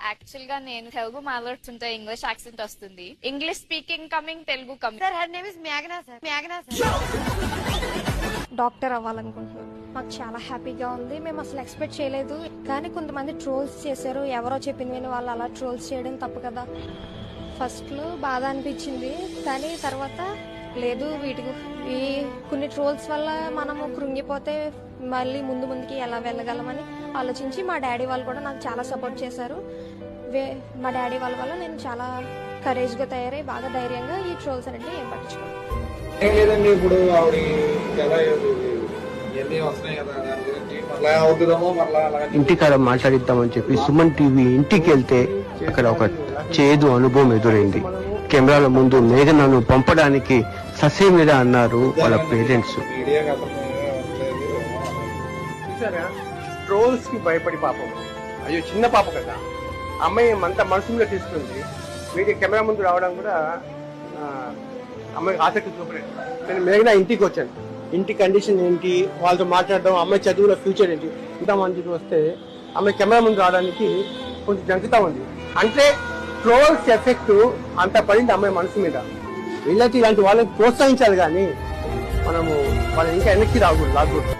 Actual గా నేను తెలుగు మాట్లాడుతుంటే ఇంగ్లీష్ యాక్సెంట్ వస్తుంది. English speaking coming, Telugu coming. Sir her name is మేఘనా సార్. మేఘనా సార్ డాక్టర్ అవ్వాలనుకుంటున్నాను. మాకు చాలా హ్యాపీగా ఉంది. మేము అసలు ఎక్స్పెక్ట్ చేయలేదు. కానీ కొంతమంది ట్రోల్స్ చేశారు. ఎవరో చెప్పింది విని వాళ్ళు అలా ట్రోల్స్ చేయడం తప్పు కదా. ఫస్ట్ లో బాధ అనిపించింది, కానీ తర్వాత లేదు, ఈ కొన్ని ట్రోల్స్ వల్ల మనము కృంగిపోతే మళ్ళీ ముందుకి ఎలా వెళ్ళగలమని ఆలోచించి మా డాడీ వాళ్ళు కూడా నాకు చాలా సపోర్ట్ చేశారు. మా డాడీ వాళ్ళ వల్ల నేను చాలా కరేజ్గా తయారై బాగా ధైర్యంగా ఈ ట్రోల్స్ అనేది ఏం పట్టించుకోను. ఏం లేదండి, ఇప్పుడు ఆవిడ ఎలా ఇవన్నీ వస్తున్నాయి కదా, దాని గురించి మళ్ళీ అవుతుందేమో మళ్ళీ అలా ఇంటికాడ మాట్లాడిద్దామని చెప్పి సుమన్ టీవీ ఇంటికి వెళ్తే అక్కడ ఒక చేదు అనుభవం ఎదురైంది. కెమెరాల ముందు మేఘనను పంపడానికి ససేమిరా అన్నారు వాళ్ళ పేరెంట్స్. మీడియా అసలు చూసారా, ట్రోల్స్ కి భయపడి పాపం, అయ్యో చిన్న పాప కదా, అమ్మాయి అంత మనసు మీద తీసుకుంది. మీడియా కెమెరా ముందు రావడం కూడా అమ్మాయికి ఆసక్తి చూపలేదు. నేను మేఘన ఇంటికి వచ్చాను. ఇంటి కండిషన్ ఏంటి, వాళ్ళతో మాట్లాడడం, అమ్మాయి చదువులో ఫ్యూచర్ ఏంటి, ఇంతమందికి వస్తే అమ్మాయి కెమెరా ముందు రావడానికి కొంచెం జంకుతా ఉంది. అంటే ట్రోల్స్ ఎఫెక్ట్ అంత పడింది అమ్మాయి మనసు మీద. వీళ్ళకి ఇలాంటి వాళ్ళని ప్రోత్సహించాలి కానీ మనము వాళ్ళని ఇంకా వెనక్కి రాకూడదు.